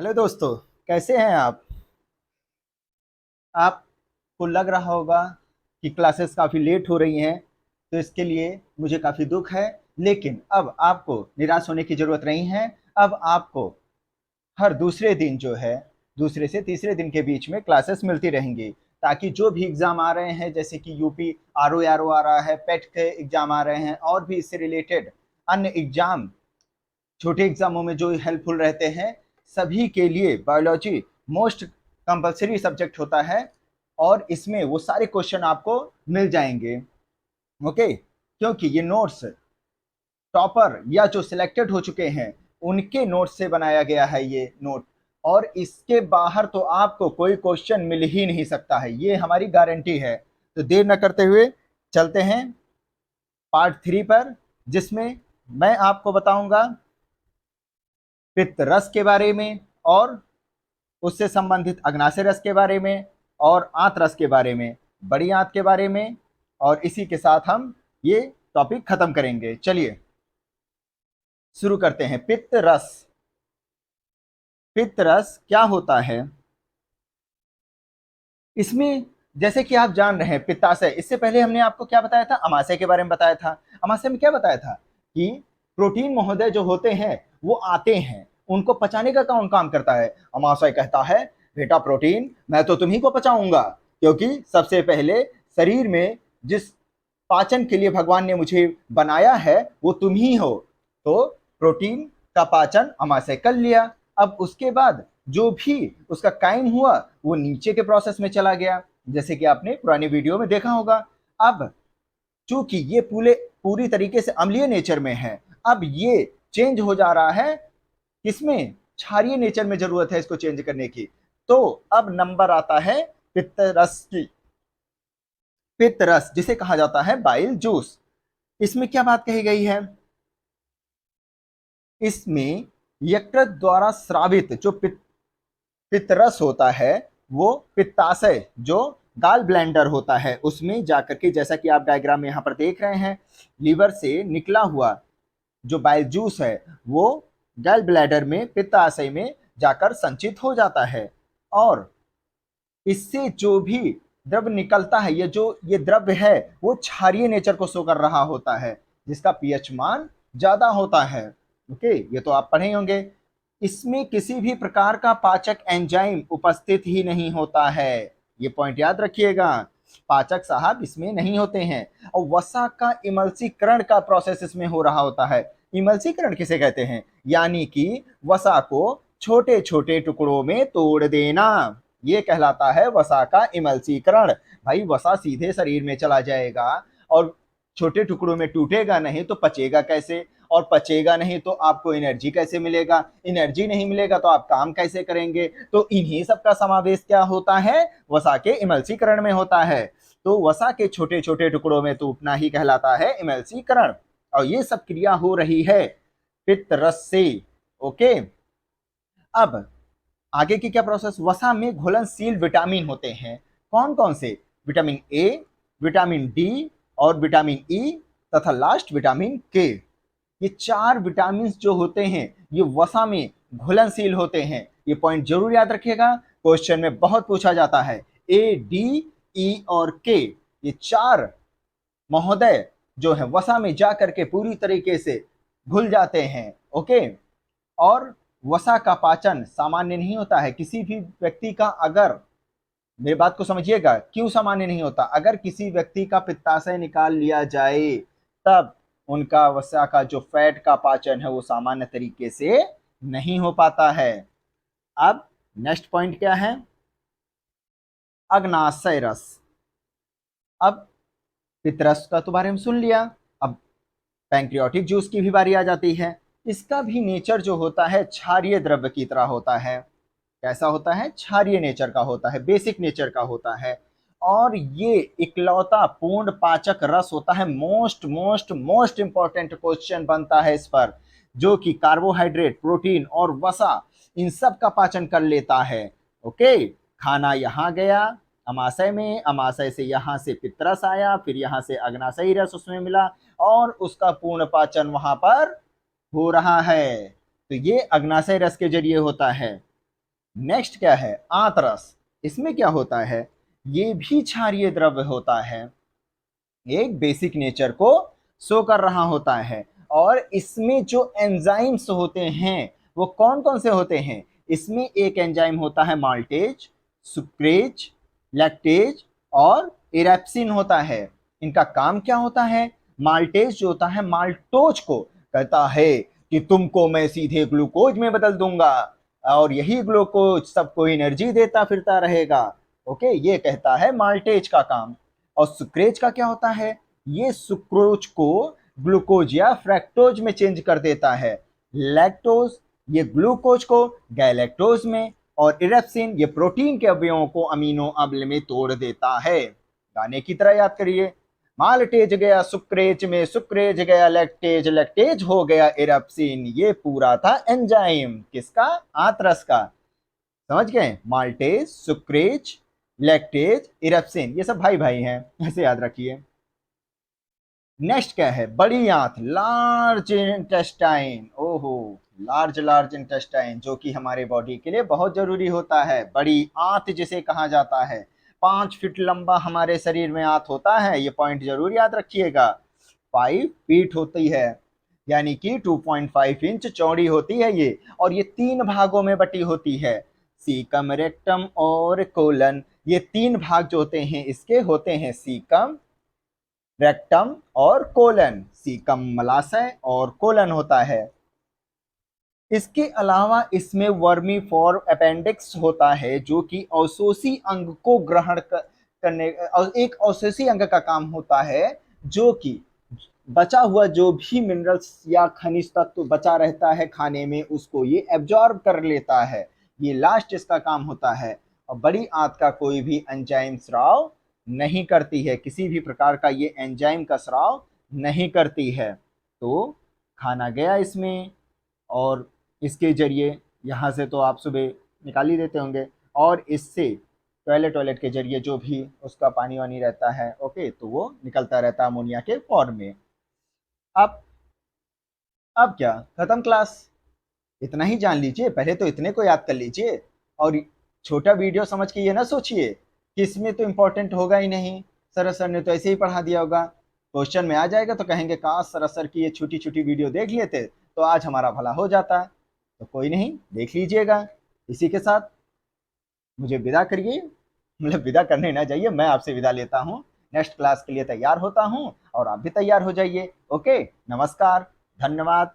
Hello दोस्तों, कैसे हैं आप? आपको लग रहा होगा कि क्लासेस काफ़ी लेट हो रही हैं, तो इसके लिए मुझे काफ़ी दुख है। लेकिन अब आपको निराश होने की ज़रूरत नहीं है। अब आपको हर दूसरे दिन जो है, दूसरे से तीसरे दिन के बीच में क्लासेस मिलती रहेंगी, ताकि जो भी एग्ज़ाम आ रहे हैं, जैसे कि यूपी आरओ आ रहा है, पेट के एग्ज़ाम आ रहे हैं और भी इससे रिलेटेड अन्य एग्ज़ाम, छोटे एग्जामों में जो हेल्पफुल रहते हैं, सभी के लिए बायोलॉजी मोस्ट कंपलसरी सब्जेक्ट होता है। और इसमें वो सारे क्वेश्चन आपको मिल जाएंगे। ओके, क्योंकि ये नोट्स टॉपर या जो सिलेक्टेड हो चुके हैं उनके नोट्स से बनाया गया है ये नोट। और इसके बाहर तो आपको कोई क्वेश्चन मिल ही नहीं सकता है, ये हमारी गारंटी है। तो देर न करते हुए चलते हैं पार्ट 3 पर, जिसमें मैं आपको बताऊंगा पित्त रस के बारे में, और उससे संबंधित अग्नाशय रस के बारे में, और आंत रस के बारे में, बड़ी आंत के बारे में। और इसी के साथ हम ये टॉपिक खत्म करेंगे। चलिए शुरू करते हैं। पित्त रस। पित्त रस क्या होता है? इसमें जैसे कि आप जान रहे हैं पित्ताशय, इससे पहले हमने आपको क्या बताया था? अमाशय के बारे में बताया था। अमाशय में क्या बताया था कि प्रोटीन महोदय जो होते हैं वो आते हैं, उनको पचाने का कौन काम करता है? अमाशय कहता है बेटा प्रोटीन मैं तो तुम्ही को पचाऊंगा, क्योंकि सबसे पहले शरीर में जिस पाचन के लिए भगवान ने मुझे बनाया है वो तुम ही हो। तो प्रोटीन का पाचन अमाशय कर लिया। अब उसके बाद जो भी उसका काइम हुआ वो नीचे के प्रोसेस में चला गया, जैसे कि आपने पुरानी वीडियो में देखा होगा। अब चूंकि ये पूरी तरीके से अम्लीय नेचर में है, अब ये चेंज हो जा रहा है किसमें? क्षारीय नेचर में जरूरत है इसको चेंज करने की। तो अब नंबर आता है पित्त रस की। पित्त रस जिसे कहा जाता है बाइल जूस। इसमें क्या बात कही गई है? इसमें यकृत द्वारा स्रावित जो पित्तरस होता है, वो पित्ताशय जो गाल ब्लैंडर होता है उसमें जाकर के, जैसा कि आप डायग्राम में यहाँ पर देख रहे हैं, लीवर से निकला हुआ जो बाइल जूस है वो गैल ब्लैडर में, पित्ताशय में जाकर संचित हो जाता है। और इससे जो भी द्रव निकलता है, ये द्रव्य है वो क्षारीय नेचर को शो कर रहा होता है, जिसका पीएच मान ज्यादा होता है। ओके, ये तो आप पढ़े होंगे। इसमें किसी भी प्रकार का पाचक एंजाइम उपस्थित ही नहीं होता है, ये पॉइंट याद रखिएगा। पाचक साहब इसमें नहीं होते हैं। और वसा का इमल्सीकरण का प्रोसेस इसमें हो रहा होता है। इमल्सीकरण किसे कहते हैं? यानी कि वसा को छोटे छोटे टुकड़ों में तोड़ देना, ये कहलाता है वसा का इमल्सीकरण। भाई वसा सीधे शरीर में चला जाएगा और छोटे टुकड़ों में टूटेगा नहीं तो पचेगा कैसे? और पचेगा नहीं तो आपको एनर्जी कैसे मिलेगा? एनर्जी नहीं मिलेगा तो आप काम कैसे करेंगे? तो इन्हीं सब का समावेश क्या होता है? वसा के इमल्सीकरण में होता है। तो वसा के छोटे छोटे टुकड़ों में टूटना ही कहलाता है इमल्सीकरण। और ये सब क्रिया हो रही है पित्त रस से। ओके, अब आगे की क्या प्रोसेस? वसा में घुलनशील विटामिन होते हैं। कौन कौन से? विटामिन ए, विटामिन डी, और विटामिन ई, तथा लास्ट विटामिन के। ये 4 विटामिन जो होते हैं ये वसा में घुलनशील होते हैं। ये पॉइंट जरूर याद रखिएगा, क्वेश्चन में बहुत पूछा जाता है। ए, डी, ई और के, ये 4 महोदय जो है वसा में जाकर के पूरी तरीके से घुल जाते हैं। ओके, और वसा का पाचन सामान्य नहीं होता है। किसी भी व्यक्ति का, अगर मेरी बात को समझिएगा, क्यों सामान्य नहीं होता? अगर किसी व्यक्ति का पित्ताशय निकाल लिया जाए तब उनका वसा का जो फैट का पाचन है वो सामान्य तरीके से नहीं हो पाता है। अब नेक्स्ट पॉइंट क्या है? अग्नाशय रस। अब पित्तरस का तो बारे में सुन लिया, अब पैंक्रियाटिक जूस की भी बारी आ जाती है। इसका भी नेचर जो होता है क्षारीय द्रव्य की तरह होता है। कैसा होता है? क्षारीय नेचर का होता है, बेसिक नेचर का होता है। और ये इकलौता पूर्ण पाचक रस होता है। Most most most important question बनता है इस पर, जो कि कार्बोहाइड्रेट, प्रोटीन और वसा इन सब का पाचन कर लेता है। ओके, खाना यहाँ गया अमाशय में, अमाशय से यहाँ से पित्तरस आया, फिर यहाँ से अग्नाशयी रस उसमें मिला, और उसका पूर्ण पाचन वहां पर हो रहा है। तो ये अग्नाशय रस के जरिए होता है। नेक्स्ट क्या है, आंतरस। इसमें क्या होता है, ये भी क्षारीय द्रव्य होता है, एक बेसिक नेचर को शो कर रहा होता है। और इसमें जो एंजाइम्स होते हैं वो कौन कौन से होते हैं, इसमें एक एंजाइम होता है माल्टेज, सुक्रेज, लैक्टेज और इरेप्सिन होता है। इनका काम क्या होता है, माल्टेज जो होता है माल्टोज को कहता है कि तुमको मैं सीधे ग्लूकोज में बदल दूंगा और यही ग्लूकोज सबको एनर्जी देता फिरता रहेगा। ओके, ये कहता है माल्टेज का काम। और सुक्रेज का क्या होता है, ये सुक्रोज को ग्लूकोज या फ्रैक्टोज में चेंज कर देता है। लैक्टोज ये ग्लूकोज को गैलेक्टोज में, और इरेप्सिन ये प्रोटीन के अवयवों को अमीनो अम्ल में तोड़ देता है। गाने की तरह याद करिए, माल्टेज गया सुक्रेज में, सुक्रेज गया लैक्टेज, लैक्टेज हो गया इरेप्सिन। ये पूरा था एंजाइम किसका, आंतरस का। समझ गए, माल्टेज, सुक्रेज, लैक्टेज, इरेप्सिन, ये सब भाई भाई हैं, ऐसे याद रखिए। नेक्स्ट क्या है, बड़ी आंत, लार्ज इंटेस्टाइन। ओहो, लार्ज इंटेस्टाइन जो कि हमारे बॉडी के लिए बहुत जरूरी होता है। बड़ी आंत जिसे कहा जाता है, 5 फीट लंबा हमारे शरीर में आंत होता है, ये पॉइंट जरूर याद रखिएगा। 5 फीट होती है, यानी कि 2.5 इंच चौड़ी होती है ये, और ये 3 भागों में बटी होती है, सीकम, रेक्टम और कोलन। ये 3 भाग जो होते हैं इसके होते हैं सीकम, रेक्टम और कोलन। सीकम मलाशय और कोलन होता है। इसके अलावा इसमें वर्मी फॉर अपेंडिक्स होता है जो कि अवशोषी अंग को ग्रहण करने, एक अवशोषी अंग का काम होता है जो कि बचा हुआ जो भी मिनरल्स या खनिज तत्व बचा रहता है खाने में उसको ये एब्जॉर्ब कर लेता है। ये लास्ट इसका काम होता है। और बड़ी आंत का कोई भी एंजाइम स्राव नहीं करती है, किसी भी प्रकार का ये एंजाइम का स्राव नहीं करती है। तो खाना गया इसमें, और इसके जरिए यहाँ से तो आप सुबह निकाल ही देते होंगे, और इससे टॉयलेट टॉयलेट के जरिए जो भी उसका पानी वानी रहता है, ओके, तो वो निकलता रहता है अमोनिया के फॉर्म में। अब अब क्या, खत्म क्लास। इतना ही जान लीजिए, पहले तो इतने को याद कर लीजिए। और छोटा वीडियो समझ के ये ना सोचिए कि इसमें तो इम्पोर्टेंट होगा ही नहीं, सर ने तो ऐसे ही पढ़ा दिया होगा। क्वेश्चन में आ जाएगा तो कहेंगे काश सर की ये छोटी छोटी वीडियो देख लेते तो आज हमारा भला हो जाता। तो कोई नहीं, देख लीजिएगा। इसी के साथ मुझे विदा करिए, मतलब विदा करने ना जाइए, मैं आपसे विदा लेता हूँ। नेक्स्ट क्लास के लिए तैयार होता हूँ और आप भी तैयार हो जाइए। ओके, नमस्कार, धन्यवाद।